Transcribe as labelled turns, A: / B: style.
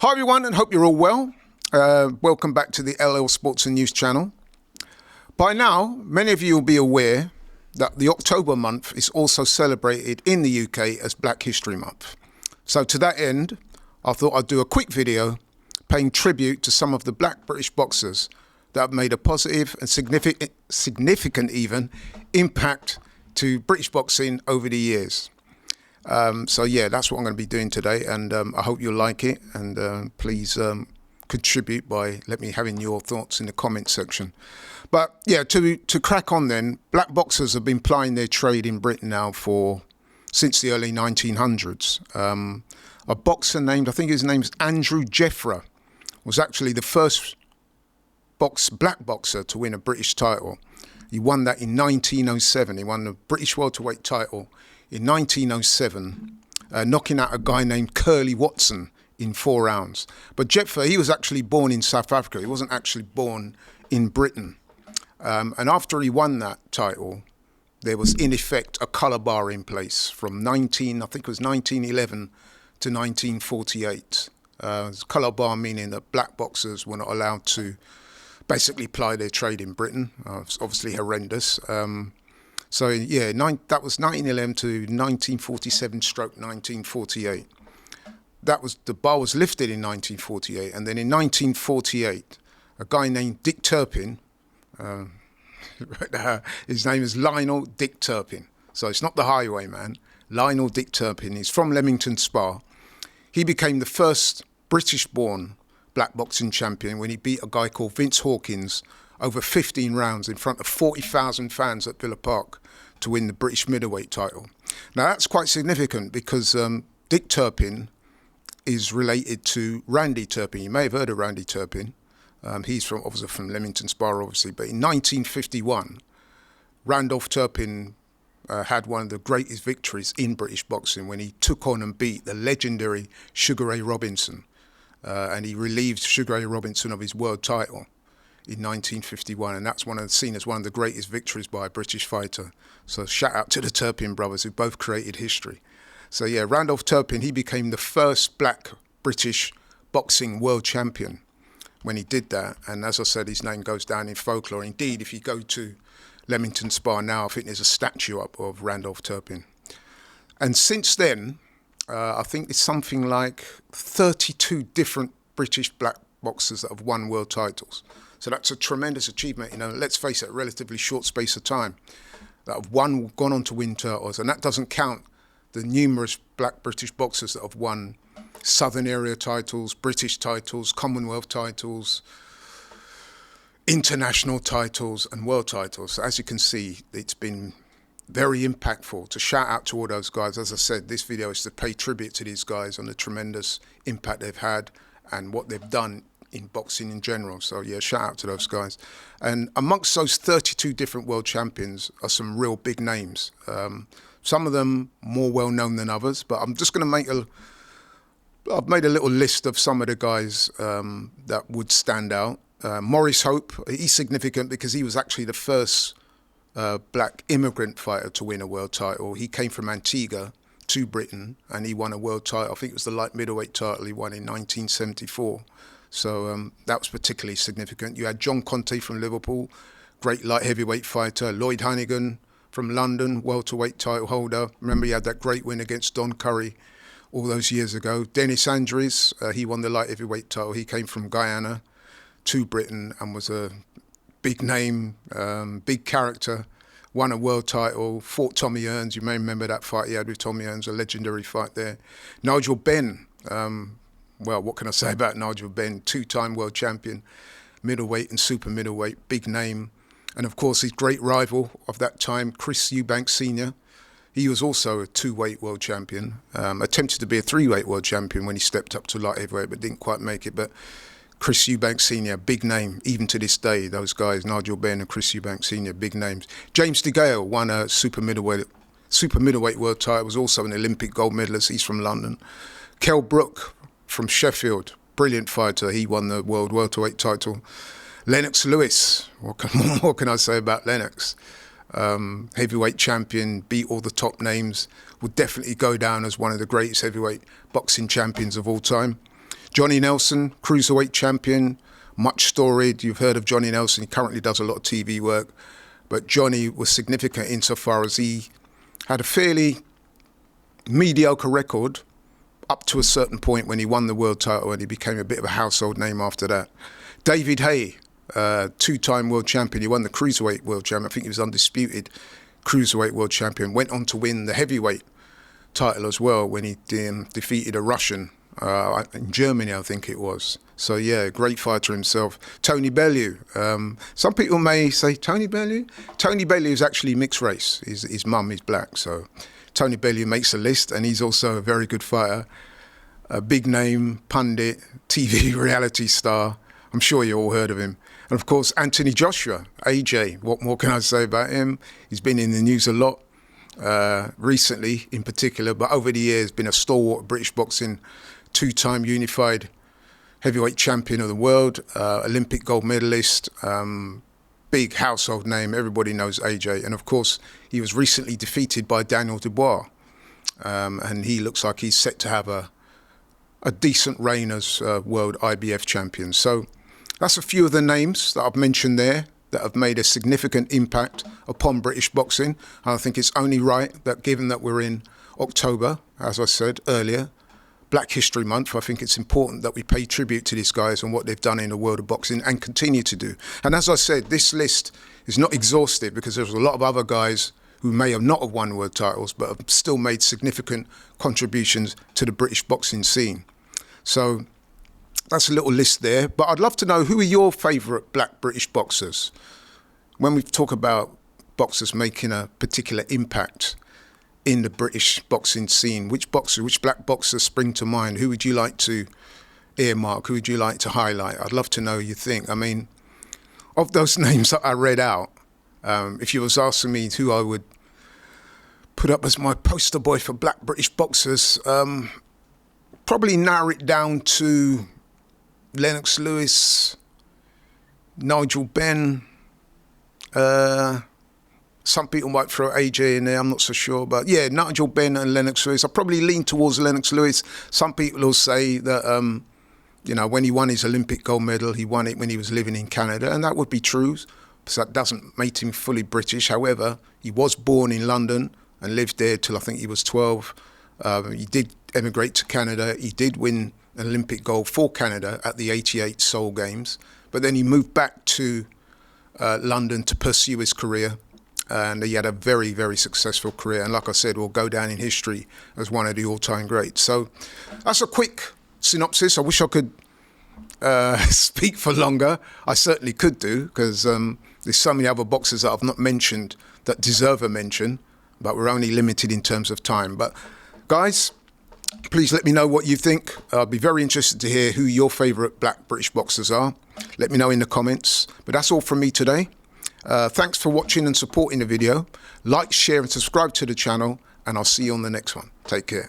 A: Hi everyone, and hope you're all well. Welcome back to the LL Sports and News channel. By now, many of you will be aware that the October month is also celebrated in the UK as Black History Month. So to that end, I thought I'd do a quick video paying tribute to some of the black British boxers that have made a positive and significant even impact to British boxing over the years. So yeah, that's what I'm going to be doing today, and I hope you'll like it, and please contribute by having your thoughts in the comment section. But yeah, to crack on then, black boxers have been plying their trade in Britain now since the early 1900s. A boxer named, I think his name's Andrew Jeffra, was actually the first black boxer to win a British title. He won that in 1907. He won the British welterweight title in 1907, knocking out a guy named Curly Watson in 4 rounds. But Jeffra, he was actually born in South Africa. He wasn't actually born in Britain. And after he won that title, there was in effect a colour bar in place from 1911 to 1948. Colour bar meaning that black boxers were not allowed to basically ply their trade in Britain. It's obviously horrendous. So yeah, that was 1911 to 1947/1948. The bar was lifted in 1948, and then in 1948, a guy named Dick Turpin, his name is Lionel Dick Turpin. So it's not the Highwayman. Lionel Dick Turpin. He's from Leamington Spa. He became the first British-born black boxing champion when he beat a guy called Vince Hawkins over 15 rounds in front of 40,000 fans at Villa Park to win the British middleweight title. Now that's quite significant because Dick Turpin is related to Randy Turpin. You may have heard of Randy Turpin. He's obviously from Leamington Spa, obviously. But in 1951, Randolph Turpin had one of the greatest victories in British boxing when he took on and beat the legendary Sugar Ray Robinson. And he relieved Sugar Ray Robinson of his world title in 1951, and that's seen as one of the greatest victories by a British fighter. So shout out to the Turpin brothers who both created history. So yeah, Randolph Turpin, he became the first black British boxing world champion when he did that. And as I said, his name goes down in folklore. Indeed, if you go to Leamington Spa now, I think there's a statue up of Randolph Turpin. And since then, I think it's something like 32 different British black boxers that have won world titles. So that's a tremendous achievement, let's face it, a relatively short space of time that have gone on to win titles. And that doesn't count the numerous black British boxers that have won Southern area titles, British titles, Commonwealth titles, international titles and world titles. So as you can see, it's been very impactful. To shout out to all those guys. As I said, this video is to pay tribute to these guys on the tremendous impact they've had and what they've done in boxing in general. So yeah, shout out to those guys. And amongst those 32 different world champions are some real big names. Some of them more well known than others, but I'm just going to I've made a little list of some of the guys that would stand out. Maurice Hope, he's significant because he was actually the first black immigrant fighter to win a world title. He came from Antigua to Britain and he won a world title. I think it was the light middleweight title he won in 1974. So that was particularly significant. You had John Conte from Liverpool, great light heavyweight fighter. Lloyd Hannigan from London, welterweight title holder. Remember, he had that great win against Don Curry all those years ago. Dennis Andrews, he won the light heavyweight title. He came from Guyana to Britain and was a big name, big character. Won a world title, fought Tommy Hearns. You may remember that fight he had with Tommy Hearns, a legendary fight there. Nigel Benn. Well, what can I say about Nigel Benn? 2-time world champion, middleweight and super middleweight, big name. And of course, his great rival of that time, Chris Eubank Sr. He was also a 2-weight world champion, attempted to be a 3-weight world champion when he stepped up to light heavyweight, but didn't quite make it. But Chris Eubank Sr., big name, even to this day, those guys, Nigel Benn and Chris Eubank Sr., big names. James DeGale won a super middleweight world title, was also an Olympic gold medalist. He's from London. Kell Brook from Sheffield, brilliant fighter. He won the world welterweight title. Lennox Lewis, what can I say about Lennox? Heavyweight champion, beat all the top names, would definitely go down as one of the greatest heavyweight boxing champions of all time. Johnny Nelson, cruiserweight champion, much storied. You've heard of Johnny Nelson. He currently does a lot of TV work. But Johnny was significant insofar as he had a fairly mediocre record up to a certain point when he won the world title, and he became a bit of a household name after that. David Haye, two-time world champion. He won the cruiserweight world champion. I think he was undisputed cruiserweight world champion. Went on to win the heavyweight title as well when he defeated a Russian in Germany, I think it was. So yeah, great fighter himself. Tony Bellew. Some people may say, Tony Bellew? Tony Bellew is actually mixed race. His mum is black, so Tony Bellew makes a list, and he's also a very good fighter. A big name, pundit, TV reality star. I'm sure you all heard of him. And of course, Anthony Joshua, AJ. What more can I say about him? He's been in the news a lot recently in particular, but over the years been a stalwart of British boxing, two-time unified heavyweight champion of the world, Olympic gold medalist, big household name. Everybody knows AJ. And of course, he was recently defeated by Daniel Dubois. And he looks like he's set to have a decent reign as world IBF champion. So that's a few of the names that I've mentioned there that have made a significant impact upon British boxing. And I think it's only right that, given that we're in October, as I said earlier, Black History Month, I think it's important that we pay tribute to these guys and what they've done in the world of boxing and continue to do. And as I said, this list is not exhaustive because there's a lot of other guys who may have not have won world titles but have still made significant contributions to the British boxing scene. So that's a little list there. But I'd love to know, who are your favourite black British boxers? When we talk about boxers making a particular impact in the British boxing scene, which black boxers spring to mind? Who would you like to earmark? Who would you like to highlight? I'd love to know you think. I mean, of those names that I read out, if you was asking me who I would put up as my poster boy for black British boxers, probably narrow it down to Lennox Lewis, Nigel Benn. Some people might throw AJ in there, I'm not so sure. But yeah, Nigel Benn and Lennox Lewis. I probably lean towards Lennox Lewis. Some people will say that, when he won his Olympic gold medal, he won it when he was living in Canada. And that would be true. So that doesn't make him fully British. However, he was born in London and lived there till I think he was 12. He did emigrate to Canada. He did win an Olympic gold for Canada at the '88 Seoul Games. But then he moved back to London to pursue his career. And he had a very, very successful career. And like I said, will go down in history as one of the all-time greats. So that's a quick synopsis. I wish I could speak for longer. I certainly could do, because there's so many other boxers that I've not mentioned that deserve a mention, but we're only limited in terms of time. But guys, please let me know what you think. I'd be very interested to hear who your favourite black British boxers are. Let me know in the comments. But that's all from me today. Thanks for watching and supporting the video. Like, share and subscribe to the channel, and I'll see you on the next one. Take care.